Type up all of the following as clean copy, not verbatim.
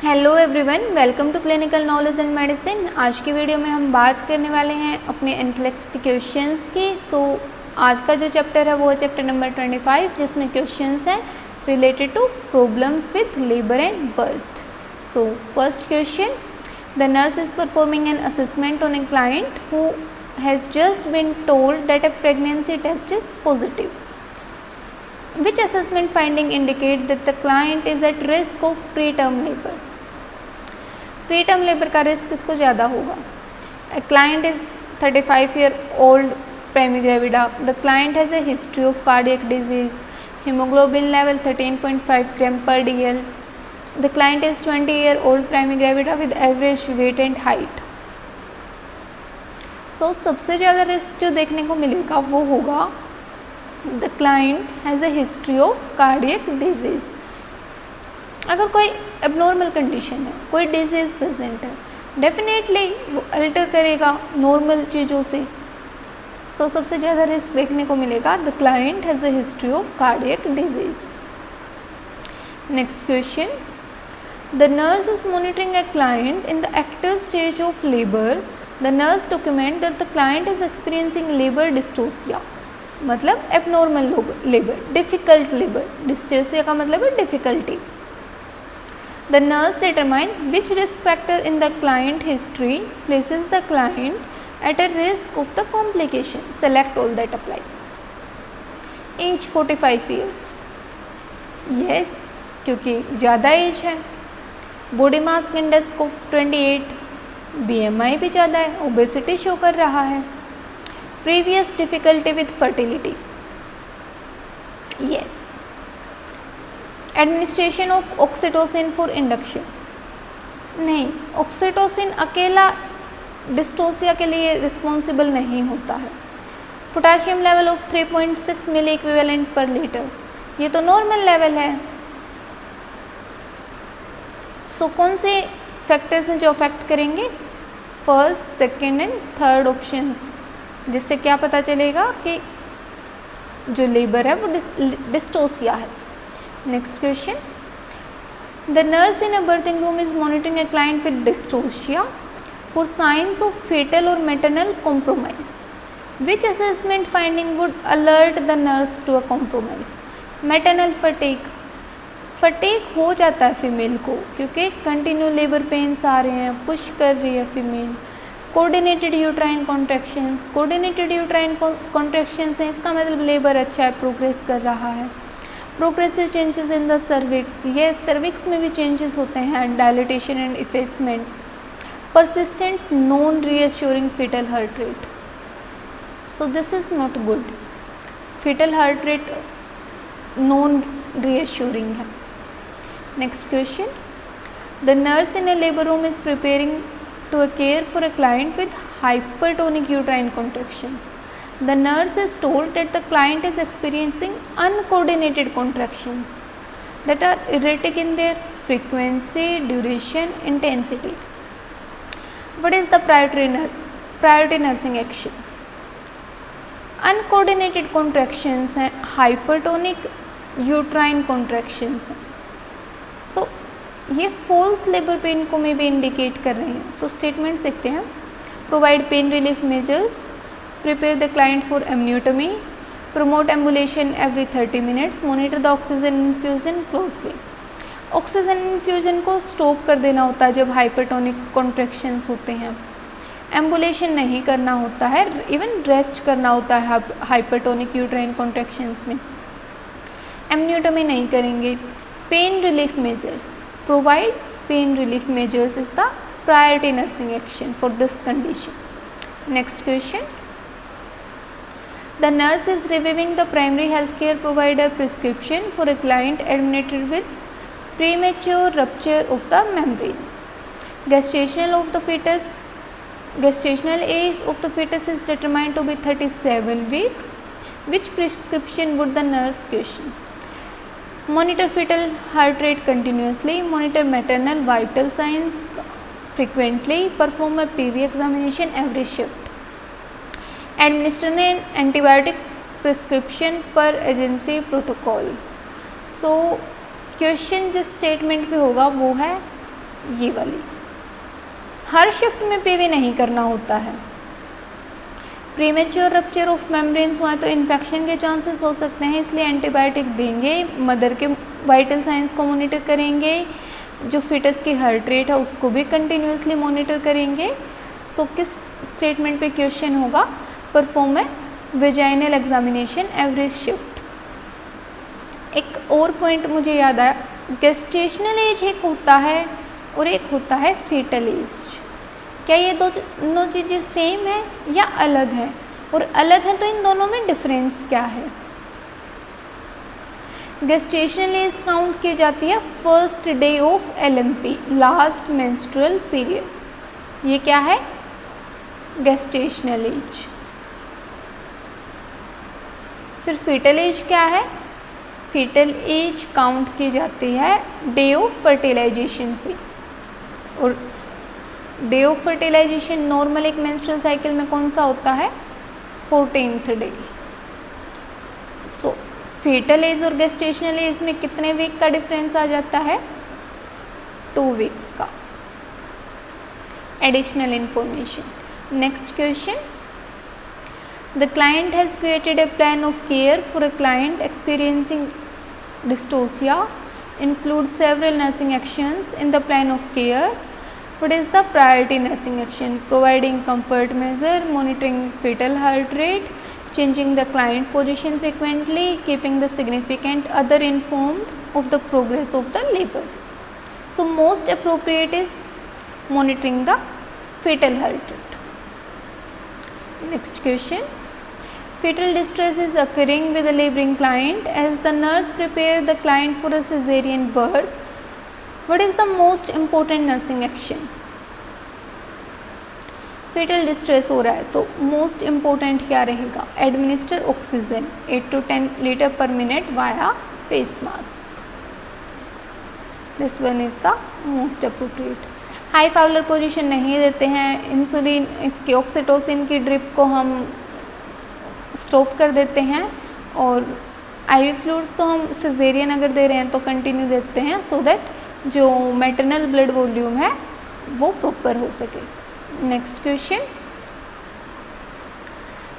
Hello everyone, welcome to clinical knowledge and medicine. आज की video में हम बात करने वाले हैं अपने एनक्लेक्स के क्वेश्चंस की। आज का जो चैप्टर है वो है चैप्टर नंबर 25, जिसमें क्वेश्चंस हैं related to problems with labour and birth. First question, the nurse is performing an assessment on a client who has just been told that a pregnancy test is positive. Which assessment finding indicate that the client is at risk of preterm labor? Preterm labor का risk किसको ज़्यादा होगा? A client is 35-year-old primigravida. The client has a history of cardiac disease. Hemoglobin level 13.5 gram per dl. The client is 20-year-old primigravida with average weight and height. सबसे ज़्यादा risk जो देखने को मिलेगा वो होगा the client has a history of cardiac disease. अगर कोई एबनॉर्मल कंडीशन है, कोई डिजीज़ प्रेजेंट है, डेफिनेटली वो अल्टर करेगा नॉर्मल चीज़ों से। सबसे ज़्यादा रिस्क देखने को मिलेगा the client has a history of cardiac disease. Next question, the nurse is monitoring a client in the active stage of labour. The nurse document that the client is experiencing labour dystocia, मतलब abnormal labour, difficult labour. Dystocia का मतलब है difficulty. The nurse determine which risk factor in the client history places the client at a risk of the complication. Select all that apply. Age 45 years, yes, क्योंकि ज़्यादा age है। Body mass index of 28, BMI भी ज़्यादा है, obesity show कर रहा है। Previous difficulty with fertility, yes. Administration of oxytocin for induction, नहीं, ऑक्सीटोसिन अकेला डिस्टोसिया के लिए रिस्पॉन्सिबल नहीं होता है। Potassium level of 3.6 milliequivalent per litre, ये तो नॉर्मल लेवल है। कौन से फैक्टर्स हैं जो अफेक्ट करेंगे? First, second and third options, जिससे क्या पता चलेगा कि जो लेबर है वो डिस्टोसिया है। Next question, the nurse in a birthing room is monitoring a client with dystocia for signs of fetal और maternal compromise. Which assessment finding would alert the nurse to a compromise? Maternal fatigue हो जाता है female को, क्योंकि continue labour pains आ रहे हैं, push कर रही है female. Coordinated uterine contractions, coordinated uterine contractions हैं, इसका मतलब लेबर अच्छा है, प्रोग्रेस कर रहा है। Progressive changes in the cervix, ये सर्विक्स में भी चेंजेस होते हैं, dilatation and effacement. Persistent non reassuring fetal heart rate, this is not good. Fetal heart rate non reassuring है। Next question, the nurse in a labour room is preparing to care for a client with hypertonic uterine contractions. The nurse is told that the client is experiencing uncoordinated contractions that are erratic in their frequency, duration, intensity. What is the priority nursing action? Uncoordinated contractions हैं, hypertonic uterine contractions हैं। ये false labour pain को में भी indicate कर रहे हैं। Statements देखते हैं। Provide pain relief measures, prepare the client for amniotomy, promote ambulation every 30 minutes, monitor the oxygen infusion closely. Oxygen infusion को स्टॉप कर देना होता है जब हाइपरटोनिक कॉन्ट्रैक्शंस होते हैं। एम्बुलेशन नहीं करना होता है, इवन रेस्ट करना होता है हाइपरटोनिक यूट्राइन कॉन्ट्रैक्शंस में। एम्नियोटमी नहीं करेंगे। Pen relief measures, provide pain relief measures is the priority nursing action for this condition. Next question, the nurse is reviewing the primary healthcare provider prescription for a client admitted with premature rupture of the membranes. Gestational age of the fetus is determined to be 37 weeks. Which prescription would the nurse question? Monitor fetal heart rate continuously, monitor maternal vital signs frequently, perform a PV examination every shift, administer an antibiotic prescription per agency protocol. Question जिस statement पे होगा वो है ये वाली। हर shift में PV नहीं करना होता है। प्रीमेच्योर रप्चर ऑफ मेम्ब्रेन्स हुआ तो इन्फेक्शन के चांसेस हो सकते हैं, इसलिए एंटीबायोटिक देंगे। मदर के वाइटल साइंस को मॉनिटर करेंगे। जो फिटस की हार्ट रेट है उसको भी कंटिन्यूसली मॉनिटर करेंगे। तो किस स्टेटमेंट पे क्वेश्चन होगा? Perform a vaginal examination every shift. एक और पॉइंट मुझे याद आया, गेस्टेशनल एज एक होता है और एक होता है फीटल एज। क्या ये दोनों चीज़ें सेम है या अलग है? और अलग है तो इन दोनों में डिफरेंस क्या है? गेस्टेशनल एज काउंट की जाती है first day of LMP, last menstrual period. ये क्या है? Gestational age. फिर फीटल एज क्या है? फीटल एज काउंट की जाती है डे ऑफ फर्टिलाइजेशन से। और डे ऑफ फर्टिलाइजेशन नॉर्मल एक मेंस्ट्रुअल साइकिल में कौन सा होता है? 14th day. So fetal age और गेस्टेशनल एज में कितने वीक का डिफरेंस आ जाता है? 2 वीक्स का। Additional information. Next question, the client has created a plan of care for a client experiencing dystocia, includes several nursing actions in the plan of care. What is the priority nursing action? Providing comfort measure, monitoring fetal heart rate, changing the client position frequently, keeping the significant other informed of the progress of the labor. So most appropriate is monitoring the fetal heart rate. Next question, fetal distress is occurring with a laboring client. As the nurse prepare the client for a cesarean birth, what is the most important nursing action? fetal distress हो रहा है तो most important क्या रहेगा? Administer oxygen 8 to 10 liter per minute via face mask. This one is the most appropriate. High Fowler position नहीं देते हैं। Insulin इसके ऑक्सीटोसिन की ड्रिप को हम स्टॉप कर देते हैं और IV फ्लूइड्स तो हम सिजेरियन अगर दे रहे हैं तो कंटिन्यू देते हैं सो दैट जो मैटरनल ब्लड वॉल्यूम है वो प्रॉपर हो सके। Next question,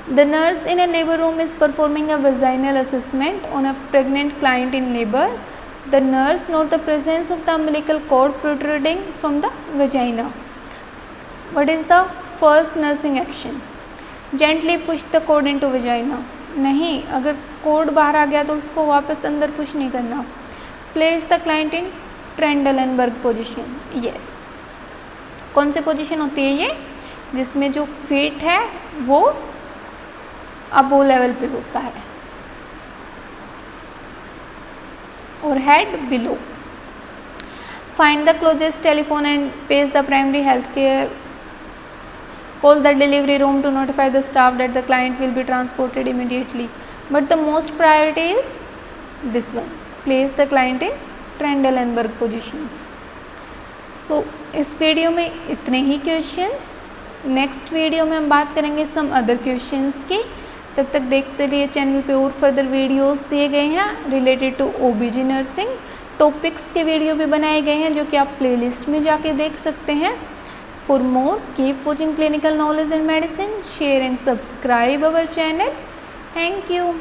the nurse in a labour room is performing a vaginal assessment on a pregnant client in labour. The nurse note the presence of the umbilical cord protruding from the vagina. What is the first nursing action? Gently push the cord into vagina. नहीं, अगर code बाहर आ गया तो उसको वापस अंदर push नहीं करना. Place the client in Trendelenburg position. Yes. कौन सी पोजीशन होती है ये? जिसमें जो फीट है वो अबो लेवल पे होता है और head below. Find the closest telephone and page the primary health care. Call the delivery room to notify the staff that the client will be transported immediately. But the most priority is this one, place the client in Trendelenburg positions. So इस video में इतने ही questions. Next video में हम बात करेंगे some other questions की. तब तक देखते रहिए चैनल पे और फर्दर वीडियोस दिए गए हैं related to OBG nursing. Topics के वीडियो भी बनाए गए हैं जो कि आप प्लेलिस्ट में जाके देख सकते हैं. For more keep watching clinical knowledge and medicine. Share and subscribe our channel. Thank you.